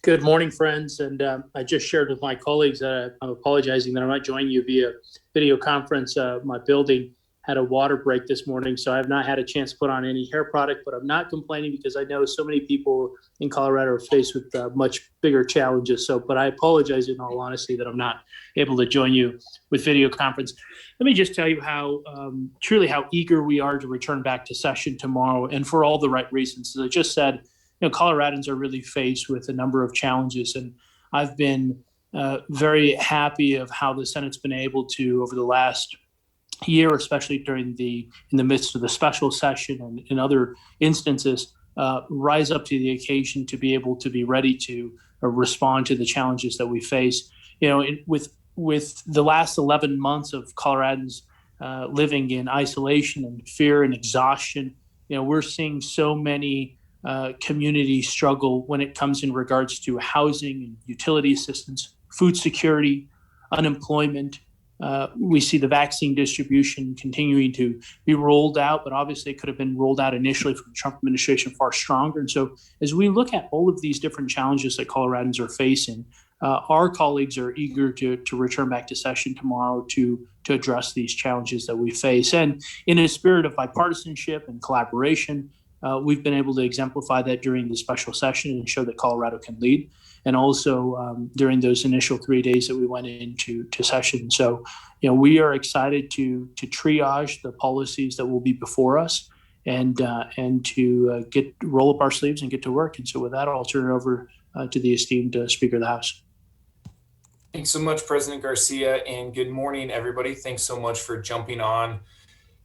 Good morning, friends. And I just shared with my colleagues that I'm apologizing that I'm not joining you via video conference. My building had a water break this morning, so I have not had a chance to put on any hair product, but I'm not complaining because I know so many people in Colorado are faced with much bigger challenges. But I apologize in all honesty that I'm not able to join you with video conference. Let me just tell you how truly how eager we are to return back to session tomorrow, and for all the right reasons. As I just said, Coloradans are really faced with a number of challenges, and I've been very happy of how the Senate's been able to, over the last year, especially in the midst of the special session and in other instances, rise up to the occasion to be able to be ready to respond to the challenges that we face. With the last 11 months of Coloradans living in isolation and fear and exhaustion, we're seeing so many communities struggle when it comes in regards to housing and utility assistance, food security, unemployment. We see the vaccine distribution continuing to be rolled out, but obviously it could have been rolled out initially from the Trump administration far stronger. And so as we look at all of these different challenges that Coloradans are facing, our colleagues are eager to return back to session tomorrow to address these challenges that we face. And in a spirit of bipartisanship and collaboration, we've been able to exemplify that during the special session and show that Colorado can lead. And also during those initial 3 days that we went into session. So, we are excited to triage the policies that will be before us and to roll up our sleeves and get to work. And so with that, I'll turn it over to the esteemed Speaker of the House. Thanks so much, President Garcia, and good morning, everybody. Thanks so much for jumping on.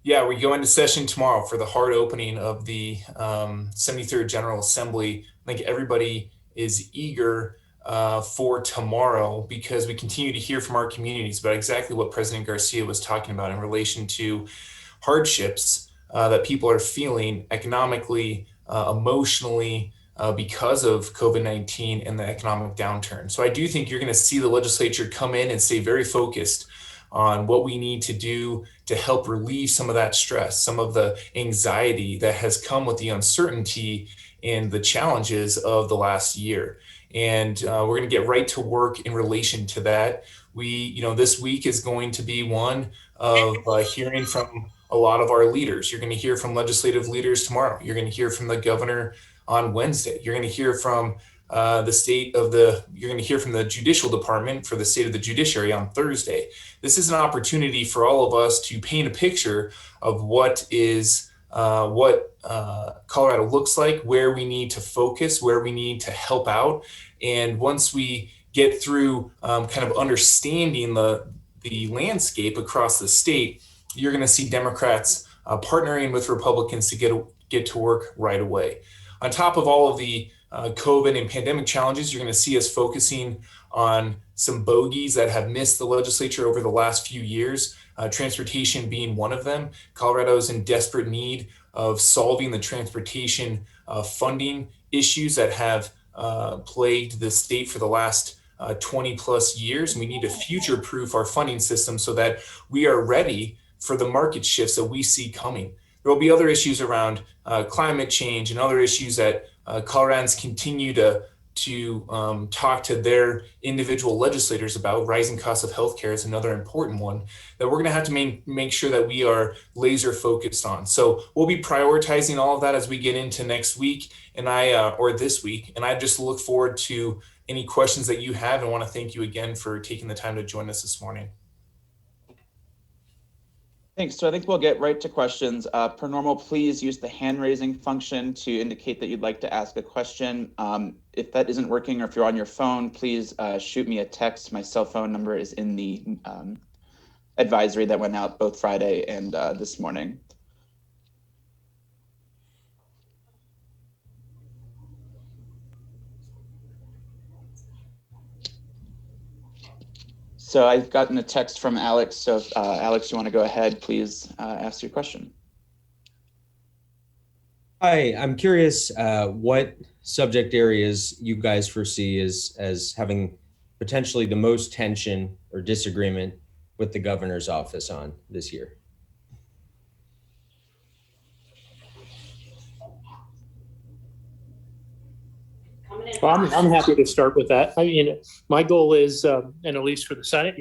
Yeah, we go into session tomorrow for the hard opening of the 73rd General Assembly. I think everybody is eager for tomorrow because we continue to hear from our communities about exactly what President Garcia was talking about in relation to hardships that people are feeling economically, emotionally, because of COVID-19 and the economic downturn. So I do think you're going to see the legislature come in and stay very focused on what we need to do to help relieve some of that stress, some of the anxiety that has come with the uncertainty and the challenges of the last year. And we're going to get right to work in relation to that. This week is going to be one of hearing from a lot of our leaders. You're going to hear from legislative leaders tomorrow. You're going to hear from the governor on Wednesday. You're going to hear from you're going to hear from the judicial department for the state of the judiciary on Thursday. This is an opportunity for all of us to paint a picture of what Colorado looks like, where we need to focus, where we need to help out. And once we get through kind of understanding the landscape across the state, you're going to see Democrats partnering with Republicans to get to work right away. On top of all of the COVID and pandemic challenges, you're going to see us focusing on some bogeys that have missed the legislature over the last few years, transportation being one of them. Colorado is in desperate need of solving the transportation funding issues that have plagued the state for the last 20 plus years. We need to future-proof our funding system so that we are ready for the market shifts that we see coming. There will be other issues around climate change and other issues that Coloradans continue to talk to their individual legislators about. Rising costs of healthcare is another important one that we're going to have to make sure that we are laser focused on. So we'll be prioritizing all of that as we get into next week or this week. And I just look forward to any questions that you have and want to thank you again for taking the time to join us this morning. Thanks. So I think we'll get right to questions. Per normal, please use the hand raising function to indicate that you'd like to ask a question. If that isn't working or if you're on your phone, please shoot me a text. My cell phone number is in the advisory that went out both Friday and this morning. So I've gotten a text from Alex. So if, Alex, you want to go ahead, please ask your question. Hi, I'm curious what subject areas you guys foresee as having potentially the most tension or disagreement with the governor's office on this year. Coming in Well, I'm happy to start with that. I mean, my goal is, and at least for the Senate,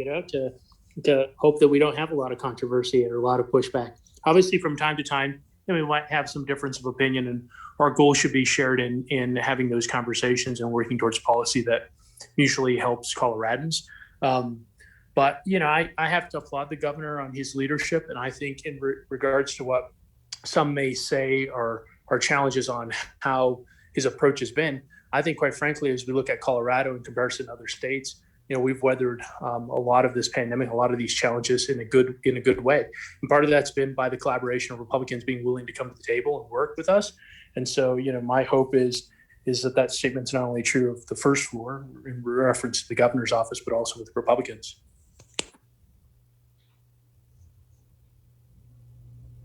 to hope that we don't have a lot of controversy or a lot of pushback. Obviously, from time to time, we might have some difference of opinion, and our goal should be shared in having those conversations and working towards policy that mutually helps Coloradans. But I have to applaud the governor on his leadership, and I think in regards to what some may say are challenges on how his approach has been, I think, quite frankly, as we look at Colorado in comparison to other states, we've weathered a lot of this pandemic, a lot of these challenges in a good way. And part of that's been by the collaboration of Republicans being willing to come to the table and work with us. And so, my hope is that statement's not only true of the first floor in reference to the governor's office, but also with Republicans.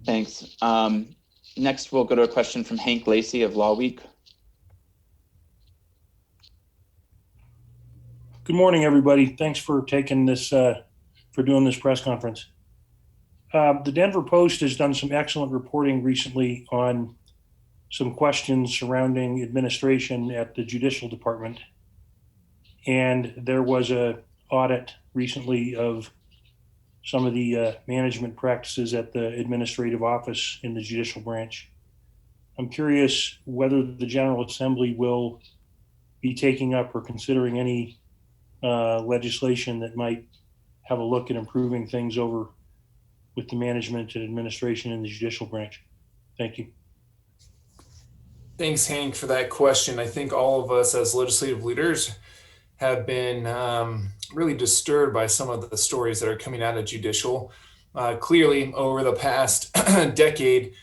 Thanks. Next, we'll go to a question from Hank Lacey of Law Week. Good morning, everybody. Thanks for taking this, for doing this press conference. The Denver Post has done some excellent reporting recently on some questions surrounding administration at the Judicial Department. And there was an audit recently of some of the management practices at the administrative office in the judicial branch. I'm curious whether the General Assembly will be taking up or considering any legislation that might have a look at improving things over with the management and administration in the judicial branch. Thank you. Thanks, Hank, for that question. I think all of us as legislative leaders have been really disturbed by some of the stories that are coming out of judicial. Clearly, over the past decade,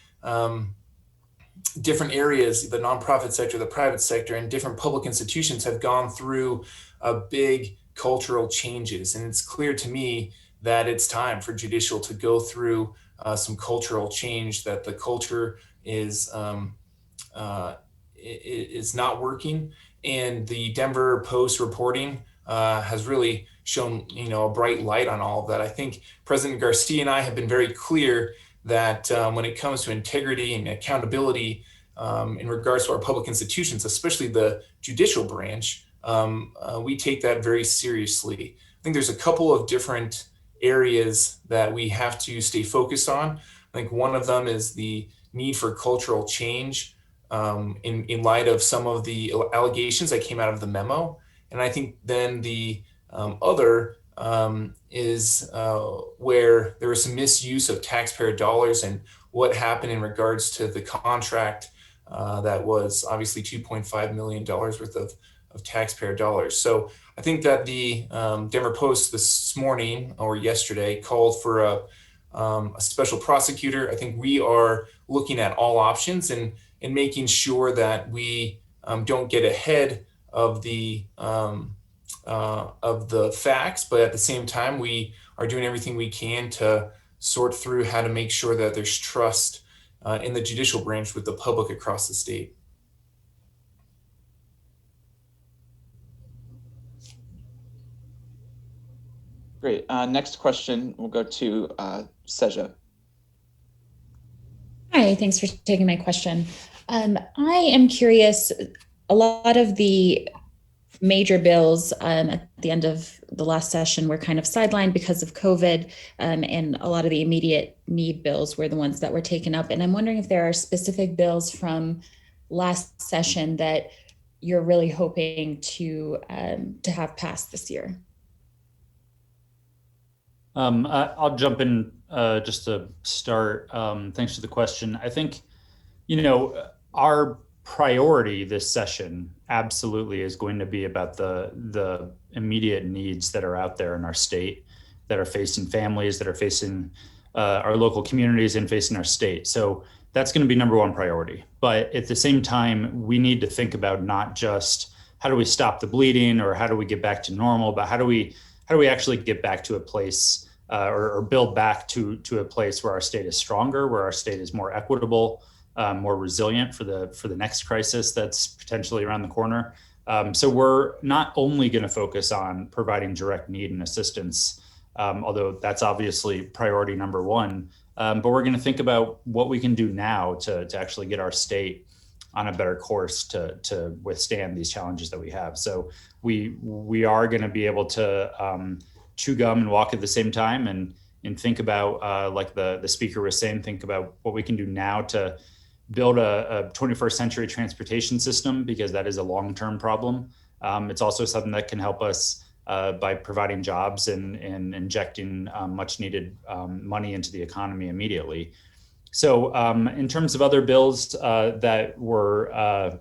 different areas, the nonprofit sector, the private sector, and different public institutions have gone through big cultural changes. And it's clear to me that it's time for judicial to go through some cultural change, that the culture is not working. And the Denver Post reporting has really shown, a bright light on all of that. I think President Garcia and I have been very clear that when it comes to integrity and accountability in regards to our public institutions, especially the judicial branch, we take that very seriously. I think there's a couple of different areas that we have to stay focused on. I think one of them is the need for cultural change in light of some of the allegations that came out of the memo. And I think then the other is where there was some misuse of taxpayer dollars and what happened in regards to the contract that was obviously $2.5 million worth of taxpayer dollars. So I think that the Denver Post this morning or yesterday called for a special prosecutor. I think we are looking at all options and making sure that we don't get ahead of the facts, but at the same time, we are doing everything we can to sort through how to make sure that there's trust in the judicial branch with the public across the state. Great. Next question, we'll go to Seja. Hi, thanks for taking my question. I am curious, a lot of the major bills at the end of the last session were kind of sidelined because of COVID, and a lot of the immediate need bills were the ones that were taken up. And I'm wondering if there are specific bills from last session that you're really hoping to have passed this year. I'll jump in just to start. Thanks for the question. I think, our priority this session absolutely is going to be about the immediate needs that are out there in our state, that are facing families, that are facing our local communities and facing our state. So that's going to be number one priority. But at the same time, we need to think about not just how do we stop the bleeding or how do we get back to normal, but how do we actually get back to a place or build back to a place where our state is stronger, where our state is more equitable, more resilient for the next crisis that's potentially around the corner. So we're not only going to focus on providing direct need and assistance, although that's obviously priority number one, but we're going to think about what we can do now to actually get our state on a better course to withstand these challenges that we have. So we are going to be able to chew gum and walk at the same time, and think about, like the speaker was saying, think about what we can do now to build a 21st century transportation system, because that is a long-term problem. It's also something that can help us by providing jobs and injecting much needed money into the economy immediately. So in terms of other bills that were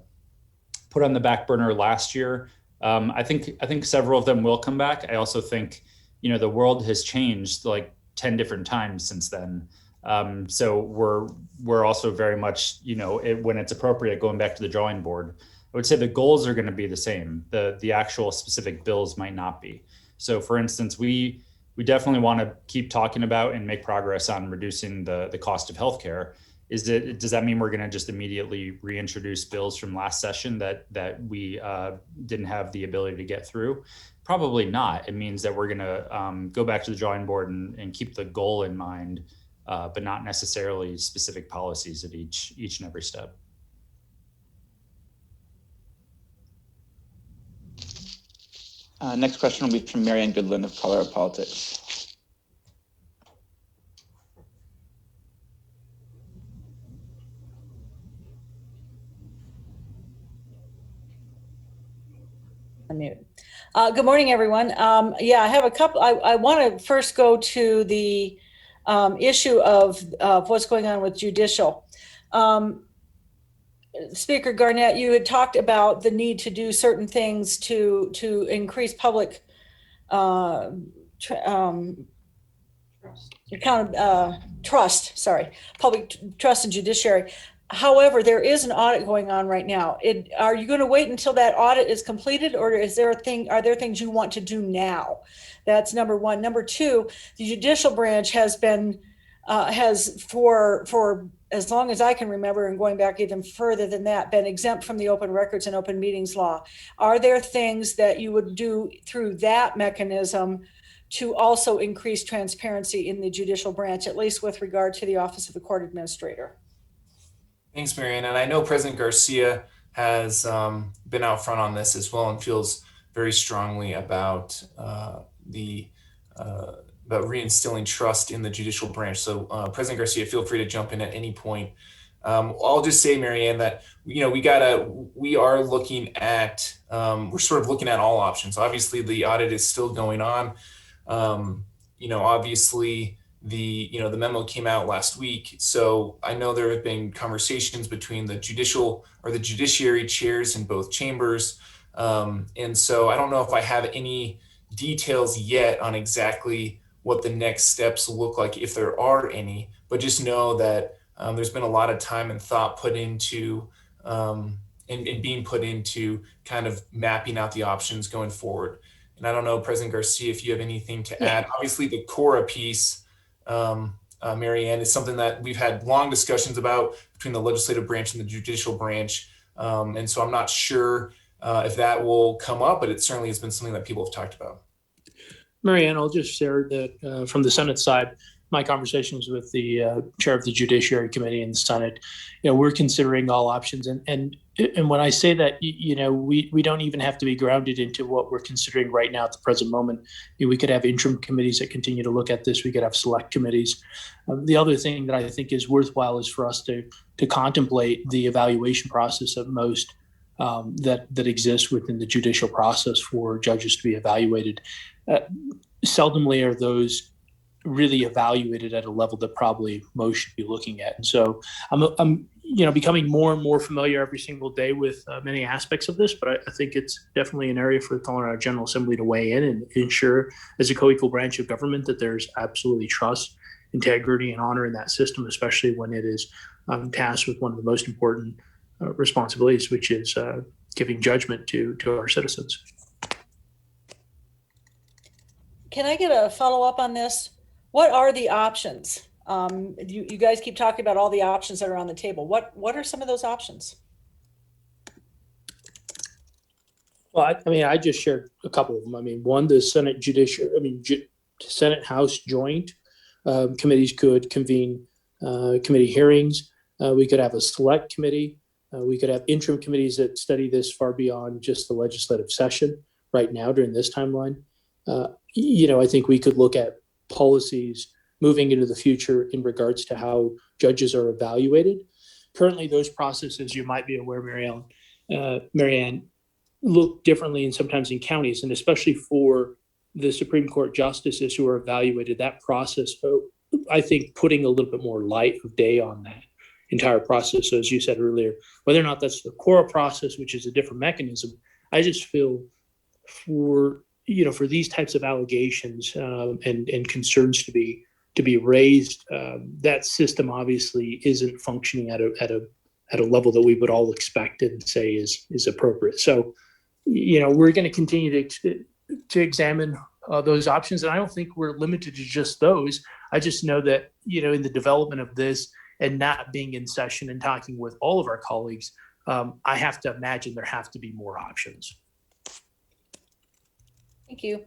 put on the back burner last year, I think several of them will come back. I also think, the world has changed like 10 different times since then. So we're also very much, when it's appropriate, going back to the drawing board. I would say the goals are going to be the same. The actual specific bills might not be. So for instance, we definitely want to keep talking about and make progress on reducing the cost of healthcare. Does that mean we're going to just immediately reintroduce bills from last session that we didn't have the ability to get through? Probably not. It means that we're going to go back to the drawing board and keep the goal in mind, but not necessarily specific policies at each and every step. Next question will be from Marianne Goodland of Colorado Politics. Unmute. Good morning, everyone. I have a couple. I want to first go to the issue of what's going on with judicial. Speaker Garnett, you had talked about the need to do certain things to increase public public trust in judiciary. However, there is an audit going on right now. Are you going to wait until that audit is completed, or are there things you want to do now? That's number one. Number two, the judicial branch has been for as long as I can remember, and going back even further than that, been exempt from the open records and open meetings law. Are there things that you would do through that mechanism to also increase transparency in the judicial branch, at least with regard to the Office of the Court Administrator? Thanks, Marianne. And I know President Garcia has been out front on this as well and feels very strongly about about reinstilling trust in the judicial branch. So President Garcia, feel free to jump in at any point. I'll just say, Marianne, that we are looking at we're sort of looking at all options. Obviously, the audit is still going on. Obviously, the memo came out last week. So I know there have been conversations between the judiciary chairs in both chambers. And so I don't know if I have any details yet on exactly what the next steps look like, if there are any, but just know that there's been a lot of time and thought put into and being put into kind of mapping out the options going forward. And I don't know, President Garcia, if you have anything to add. Obviously, the CORA piece, Marianne, is something that we've had long discussions about between the legislative branch and the judicial branch. And so I'm not sure if that will come up, but it certainly has been something that people have talked about. Marianne, I'll just share that from the Senate side, my conversations with the chair of the Judiciary Committee in the Senate, we're considering all options. And when I say that, we don't even have to be grounded into what we're considering right now at the present moment. We could have interim committees that continue to look at this. We could have select committees. The other thing that I think is worthwhile is for us to contemplate the evaluation process of most that exists within the judicial process for judges to be evaluated. Seldomly are those really evaluated at a level that probably most should be looking at. And so I'm becoming more and more familiar every single day with many aspects of this, but I think it's definitely an area for the Colorado General Assembly to weigh in and ensure, as a co-equal branch of government, that there's absolutely trust, integrity, and honor in that system, especially when it is tasked with one of the most important responsibilities, which is giving judgment to our citizens. Can I get a follow-up on this? What are the options? You guys keep talking about all the options that are on the table. What are some of those options? Well, I just shared a couple of them. One, the Senate Senate House joint committees could convene committee hearings. We could have a select committee We could have interim committees that study this far beyond just the legislative session right now during this timeline. I think we could look at policies moving into the future in regards to how judges are evaluated. Currently, those processes, you might be aware, Marianne, look differently and sometimes in counties, and especially for the Supreme Court justices who are evaluated, that process, I think, putting a little bit more light of day on that entire process. So as you said earlier, whether or not that's the core process, which is a different mechanism, I just feel for these types of allegations and concerns to be raised, that system obviously isn't functioning at a level that we would all expect and say is appropriate. So, we're going to continue to examine those options, and I don't think we're limited to just those. I just know that in the development of this and not being in session and talking with all of our colleagues, I have to imagine there have to be more options. Thank you.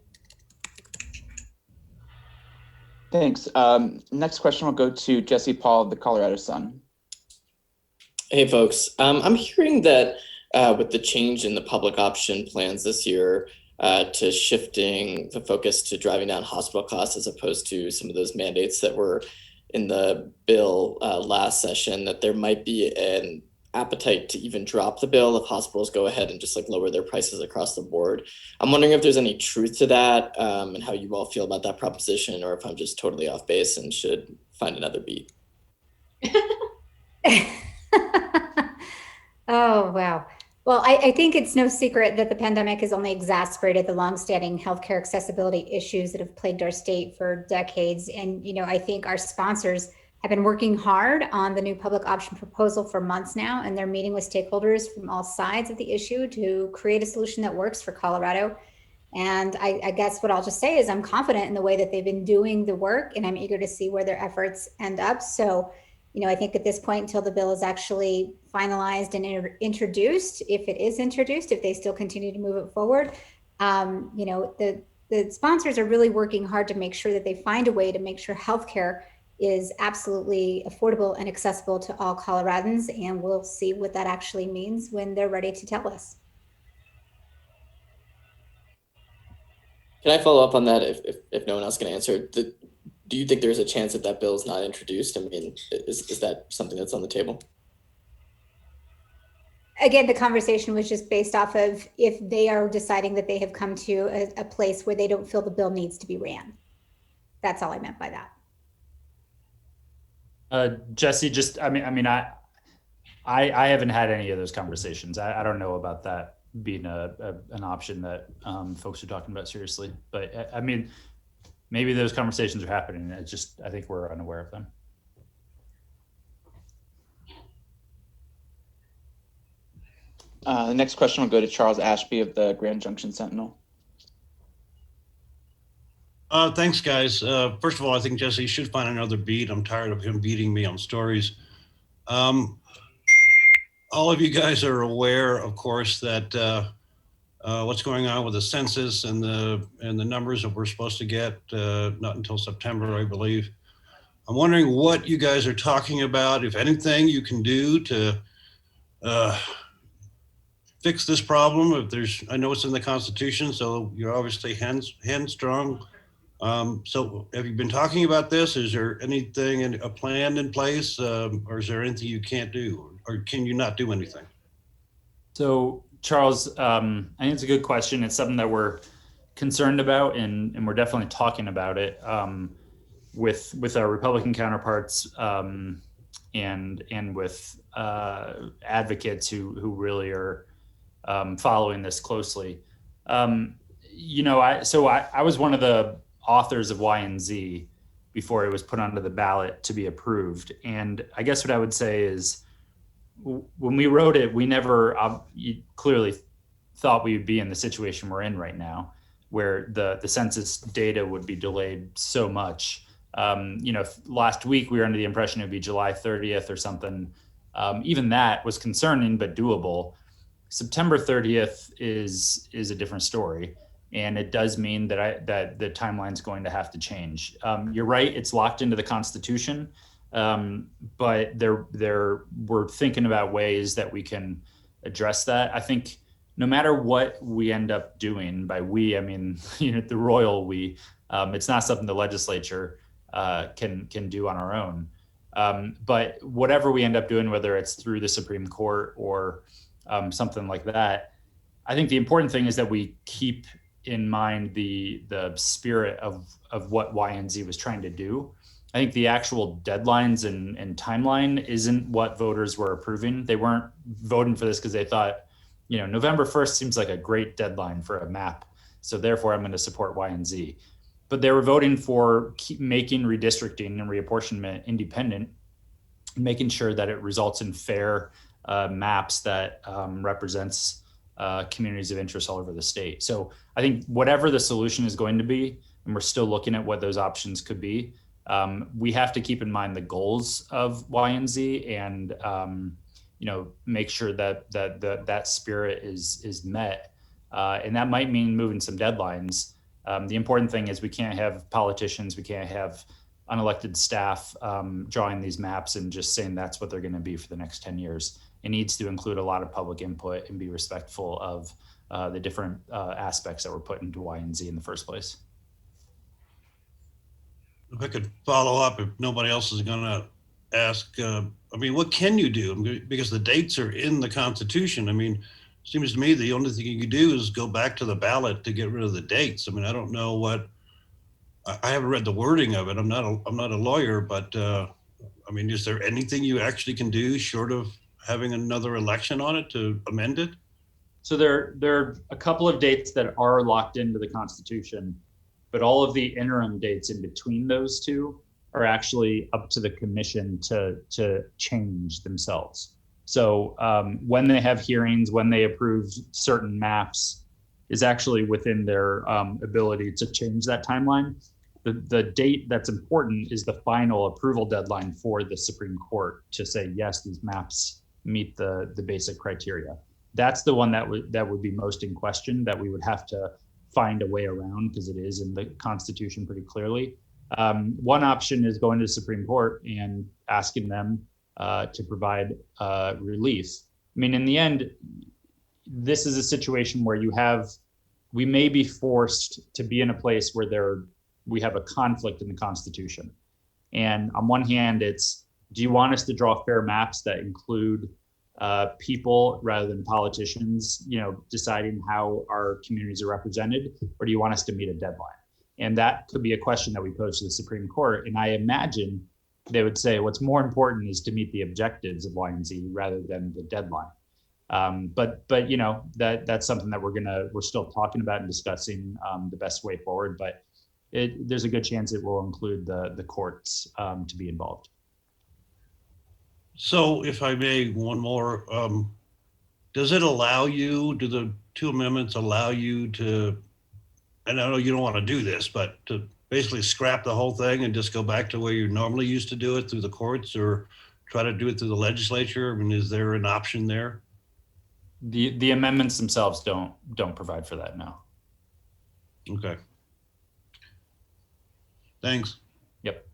Thanks. Next question will go to Jesse Paul of the Colorado Sun. Hey, folks. I'm hearing that with the change in the public option plans this year to shifting the focus to driving down hospital costs as opposed to some of those mandates that were in the bill last session, that there might be an appetite to even drop the bill if hospitals go ahead and just lower their prices across the board. I'm wondering if there's any truth to that and how you all feel about that proposition, or if I'm just totally off base and should find another beat. Oh, wow. Well, I think it's no secret that the pandemic has only exacerbated the longstanding healthcare accessibility issues that have plagued our state for decades. And, I think our sponsors have been working hard on the new public option proposal for months now, and they're meeting with stakeholders from all sides of the issue to create a solution that works for Colorado. And I guess what I'll just say is I'm confident in the way that they've been doing the work, and I'm eager to see where their efforts end up. So, I think at this point, until the bill is actually finalized and introduced, if it is introduced, if they still continue to move it forward, the sponsors are really working hard to make sure that they find a way to make sure healthcare is absolutely affordable and accessible to all Coloradans. And we'll see what that actually means when they're ready to tell us. Can I follow up on that if no one else can answer? Do you think there's a chance that bill is not introduced? I mean, is that something that's on the table? Again, the conversation was just based off of if they are deciding that they have come to a place where they don't feel the bill needs to be ran. That's all I meant by that. Jesse, I haven't had any of those conversations. I don't know about that being an option that folks are talking about seriously. But maybe those conversations are happening. I think we're unaware of them. The next question will go to Charles Ashby of the Grand Junction Sentinel. Thanks, guys. First of all, I think Jesse should find another beat. I'm tired of him beating me on stories. All of you guys are aware, of course, that what's going on with the census and the numbers that we're supposed to get not until September, I believe. I'm wondering what you guys are talking about, if anything you can do to fix this problem. I know it's in the Constitution, so you're obviously hand-strong. So have you been talking about this? Is there anything, a plan in place, or is there anything you can't do, or can you not do anything? So Charles, I think it's a good question. It's something that we're concerned about, and we're definitely talking about it with our Republican counterparts and with advocates who really are following this closely. I was one of the authors of Y and Z before it was put onto the ballot to be approved. And I guess what I would say is when we wrote it, we never clearly thought we would be in the situation we're in right now, where the census data would be delayed so much. Last week we were under the impression it'd be July 30th or something. Even that was concerning, but doable. September 30th is a different story. And it does mean that the timeline's going to have to change. You're right, it's locked into the Constitution. But we're thinking about ways that we can address that. I think no matter what we end up doing, by we, I mean, the royal we, it's not something the legislature can do on our own. But whatever we end up doing, whether it's through the Supreme Court or something like that, I think the important thing is that we keep in mind the spirit of what YNZ was trying to do. I think the actual deadlines and timeline isn't what voters were approving. They weren't voting for this because they thought, November 1st seems like a great deadline for a map, so therefore I'm going to support YNZ. But they were voting for making redistricting and reapportionment independent, making sure that it results in fair maps that represents communities of interest all over the state. So I think whatever the solution is going to be, and we're still looking at what those options could be, we have to keep in mind the goals of YNZ and make sure that spirit is met, and that might mean moving some deadlines. The important thing is we can't have politicians, we can't have unelected staff drawing these maps and just saying that's what they're going to be for the next 10 years. It needs to include a lot of public input and be respectful of the different aspects that were put into YNZ in the first place. If I could follow up, if nobody else is going to ask, what can you do? Because the dates are in the Constitution. It seems to me the only thing you can do is go back to the ballot to get rid of the dates. I don't know what, I haven't read the wording of it. I'm not a lawyer, but is there anything you actually can do short of having another election on it to amend it? So there are a couple of dates that are locked into the Constitution, but all of the interim dates in between those two are actually up to the commission to change themselves. So when they have hearings, when they approve certain maps, is actually within their ability to change that timeline. The date that's important is the final approval deadline for the Supreme Court to say, yes, these maps meet the basic criteria. That's the one that would be most in question, that we would have to find a way around because it is in the Constitution pretty clearly. One option is going to the Supreme Court and asking them to provide relief. In the end, this is a situation where we may be forced to be in a place where we have a conflict in the Constitution. And on one hand, it's, do you want us to draw fair maps that include people rather than politicians, deciding how our communities are represented, or do you want us to meet a deadline? And that could be a question that we pose to the Supreme Court. And I imagine they would say what's more important is to meet the objectives of YNZ rather than the deadline. But that's something that we're still talking about and discussing the best way forward. But there's a good chance it will include the courts to be involved. So if I may, one more, do the two amendments allow you to, and I know you don't want to do this, but to basically scrap the whole thing and just go back to where you normally used to do it through the courts, or try to do it through the legislature? Is there an option there? The amendments themselves don't provide for that, no. Okay. Thanks. Yep.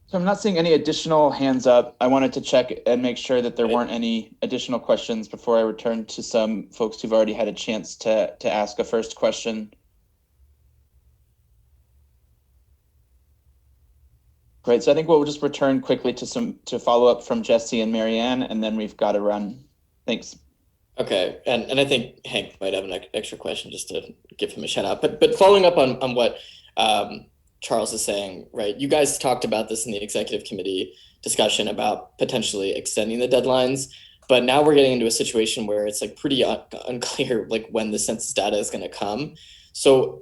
So I'm not seeing any additional hands up. I wanted to check and make sure that there weren't any additional questions before I return to some folks who've already had a chance to ask a first question. Great, so I think we'll just return quickly to follow up from Jesse and Marianne, and then we've got to run. Thanks. Okay, and I think Hank might have an extra question just to give him a shout out. But following up on what Charles is saying, right? You guys talked about this in the executive committee discussion about potentially extending the deadlines, but now we're getting into a situation where it's like pretty unclear like when the census data is going to come. So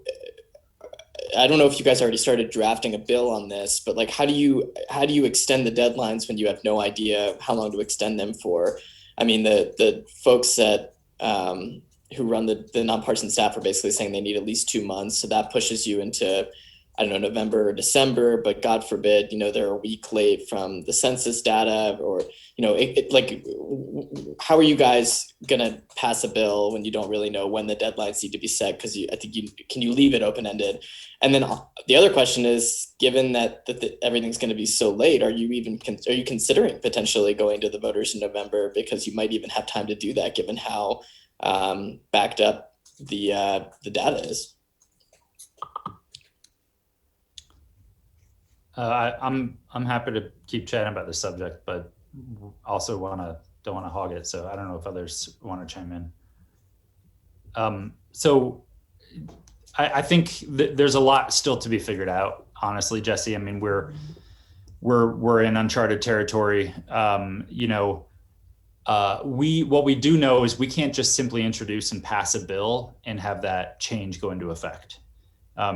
I don't know if you guys already started drafting a bill on this, but like how do you extend the deadlines when you have no idea how long to extend them for? The folks that who run the nonpartisan staff are basically saying they need at least 2 months. So that pushes you into I don't know, November or December, but God forbid, they're a week late from the census data, or, how are you guys going to pass a bill when you don't really know when the deadlines need to be set? Because can you leave it open-ended? And then the other question is, given that everything's going to be so late, are you considering potentially going to the voters in November? Because you might even have time to do that, given how backed up the data is. I'm happy to keep chatting about this subject, but also don't want to hog it. So I don't know if others want to chime in. So I think there's a lot still to be figured out, honestly, Jesse. I mean, we're in uncharted territory. What we do know is we can't just simply introduce and pass a bill and have that change go into effect.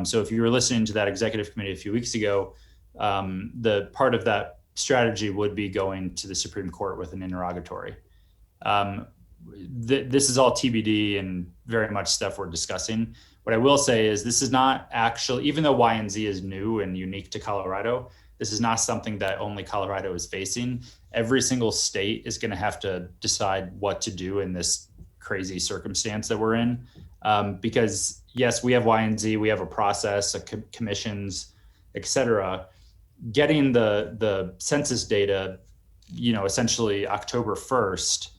So if you were listening to that executive committee a few weeks ago, the part of that strategy would be going to the Supreme Court with an interrogatory. This is all TBD and very much stuff we're discussing. What I will say is this is not actually, even though Y and Z is new and unique to Colorado, this is not something that only Colorado is facing. Every single state is going to have to decide what to do in this crazy circumstance that we're in. Because yes, we have Y and Z, we have a process, commissions, et cetera. Getting the census data, essentially October 1st,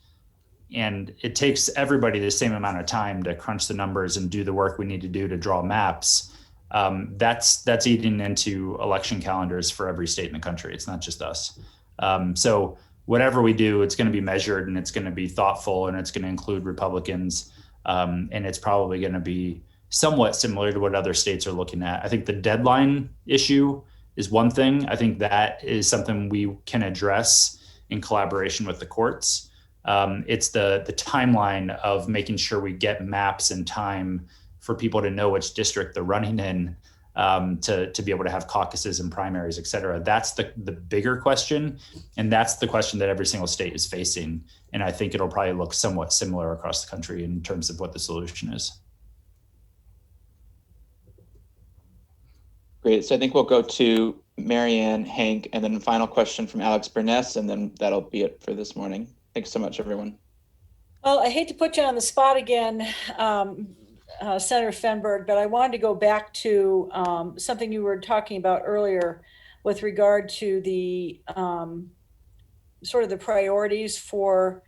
and it takes everybody the same amount of time to crunch the numbers and do the work we need to do to draw maps. That's eating into election calendars for every state in the country. It's not just us. So whatever we do, it's going to be measured and it's going to be thoughtful and it's going to include Republicans. And it's probably going to be somewhat similar to what other states are looking at. I think the deadline issue is one thing. I think that is something we can address in collaboration with the courts. It's the timeline of making sure we get maps in time for people to know which district they're running in, to be able to have caucuses and primaries, et cetera. That's the bigger question. And that's the question that every single state is facing. And I think it'll probably look somewhat similar across the country in terms of what the solution is. Great. So I think we'll go to Marianne, Hank, and then final question from Alex.Burness, and then that'll be it for this morning. Thanks so much, everyone. Well, I hate to put you on the spot again, Senator Fenberg, but I wanted to go back to something you were talking about earlier with regard to the sort of the priorities for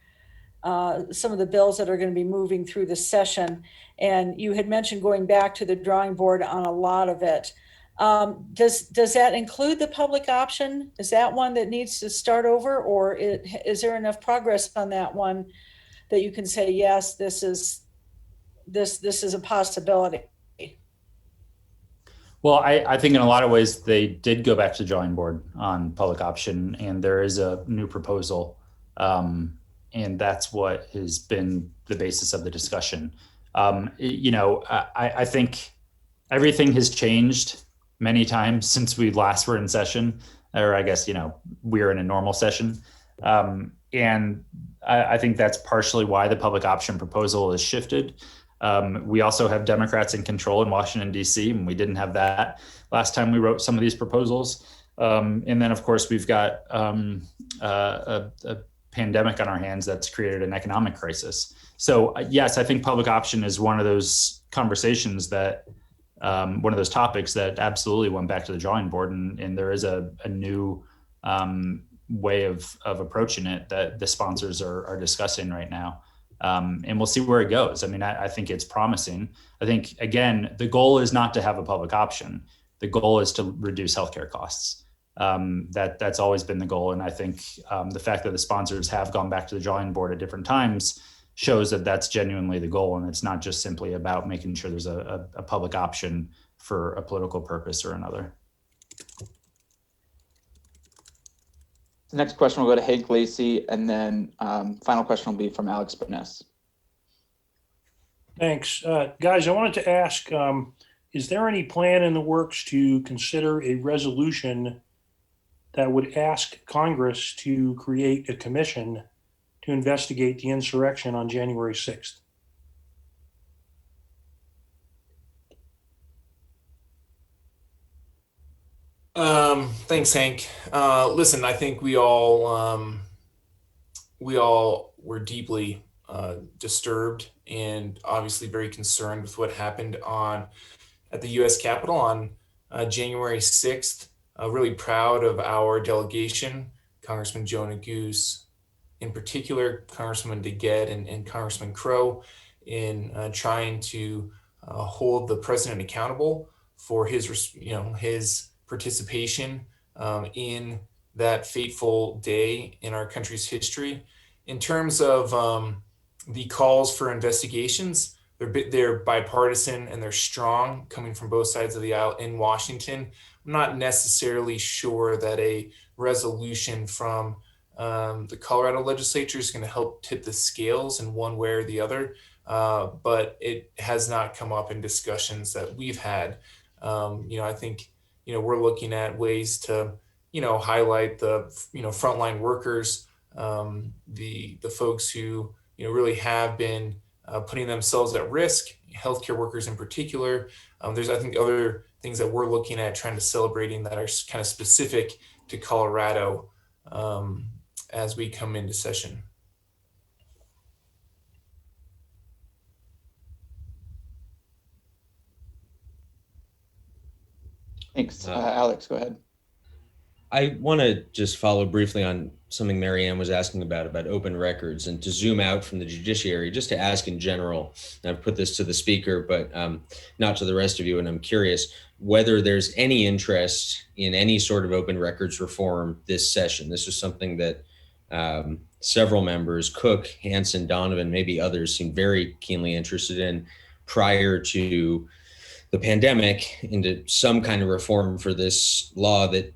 some of the bills that are going to be moving through the session. And you had mentioned going back to the drawing board on a lot of it. Does that include the public option? Is that one that needs to start over, or is there enough progress on that one that you can say, yes, this is a possibility? Well, I think in a lot of ways they did go back to the drawing board on public option, and there is a new proposal, and that's what has been the basis of the discussion. I think everything has changed many times since we last were in session, or I guess, we're in a normal session. And I think that's partially why the public option proposal has shifted. We also have Democrats in control in Washington, D.C., and we didn't have that last time we wrote some of these proposals. And then, of course, we've got a pandemic on our hands that's created an economic crisis. So, yes, I think public option is one of those conversations that one of those topics that absolutely went back to the drawing board, and there is a new way of approaching it that the sponsors are discussing right now. And we'll see where it goes. I mean, I think it's promising. I think, again, the goal is not to have a public option. The goal is to reduce healthcare costs. That's always been the goal. And I think the fact that the sponsors have gone back to the drawing board at different times shows that that's genuinely the goal. And it's not just simply about making sure there's a public option for a political purpose or another. The next question will go to Hank, Lacey, and then final question will be from Alex.Burness. Thanks. Guys, I wanted to ask, is there any plan in the works to consider a resolution that would ask Congress to create a commission to investigate the insurrection on January 6th? Thanks, Hank. Listen, I think we all were deeply disturbed and obviously very concerned with what happened at the U.S. Capitol on January 6th. Really proud of our delegation, Congressman Joe Goose, in particular, Congressman DeGette and Congressman Crow, in trying to hold the president accountable for his participation in that fateful day in our country's history. In terms of the calls for investigations, they're bipartisan and they're strong, coming from both sides of the aisle in Washington. I'm not necessarily sure that a resolution from the Colorado legislature is going to help tip the scales in one way or the other, but it has not come up in discussions that we've had. I think we're looking at ways to highlight the frontline workers, the folks who really have been putting themselves at risk, healthcare workers in particular. There's, I think, other things that we're looking at trying to celebrating that are kind of specific to Colorado as we come into session. Thanks. Alex, go ahead. I want to just follow briefly on something Marianne was asking about open records, and to zoom out from the judiciary, just to ask in general. And I've put this to the speaker, but not to the rest of you. And I'm curious whether there's any interest in any sort of open records reform this session. This is something that several members, Cook, Hansen, Donovan, maybe others, seem very keenly interested in prior to the pandemic, into some kind of reform for this law that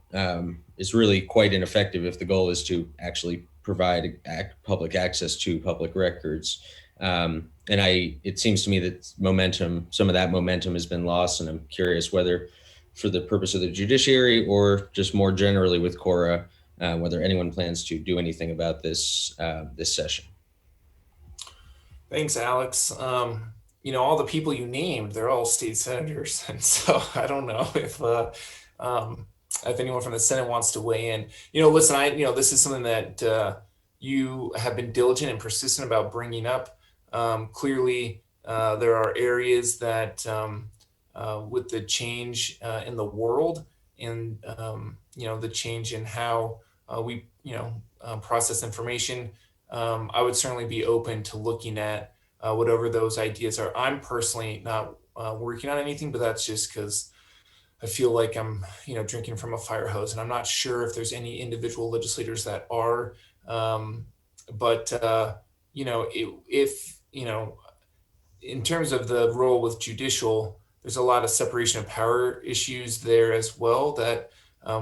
is really quite ineffective if the goal is to actually provide public access to public records. It seems to me that some of that momentum has been lost, and I'm curious whether for the purpose of the judiciary or just more generally with Cora, whether anyone plans to do anything about this session. Thanks, Alex. All the people you named, they're all state senators. And so I don't know if anyone from the Senate wants to weigh in. Listen, this is something that you have been diligent and persistent about bringing up. Clearly, there are areas that with the change in the world and, the change in how we, process information, I would certainly be open to looking at whatever those ideas are. I'm personally not working on anything, but that's just because I feel like I'm, drinking from a fire hose, and I'm not sure if there's any individual legislators that are. In terms of the role with judicial, there's a lot of separation of power issues there as well that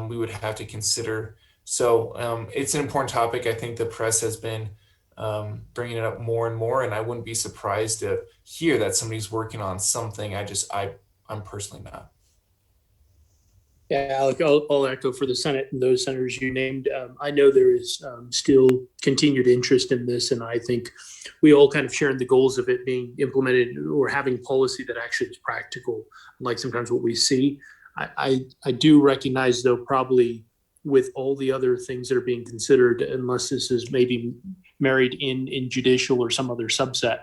we would have to consider. So it's an important topic. I think the press has been bringing it up more and more, and I wouldn't be surprised to hear that somebody's working on something. I'm personally not. Yeah, Alec, I'll echo for the Senate and those senators you named. I know there is still continued interest in this, and I think we all kind of share in the goals of it being implemented or having policy that actually is practical, like sometimes what we see. I do recognize, though, probably with all the other things that are being considered, unless this is maybe married in judicial or some other subset,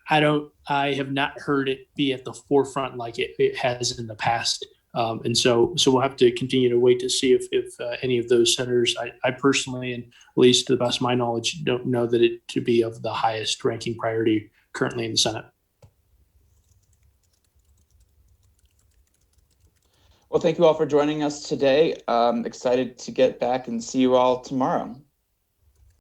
I have not heard it be at the forefront like it has in the past. And so we'll have to continue to wait to see if any of those senators, I personally, and at least to the best of my knowledge, don't know that it to be of the highest ranking priority currently in the Senate. Well, thank you all for joining us today. Excited to get back and see you all tomorrow.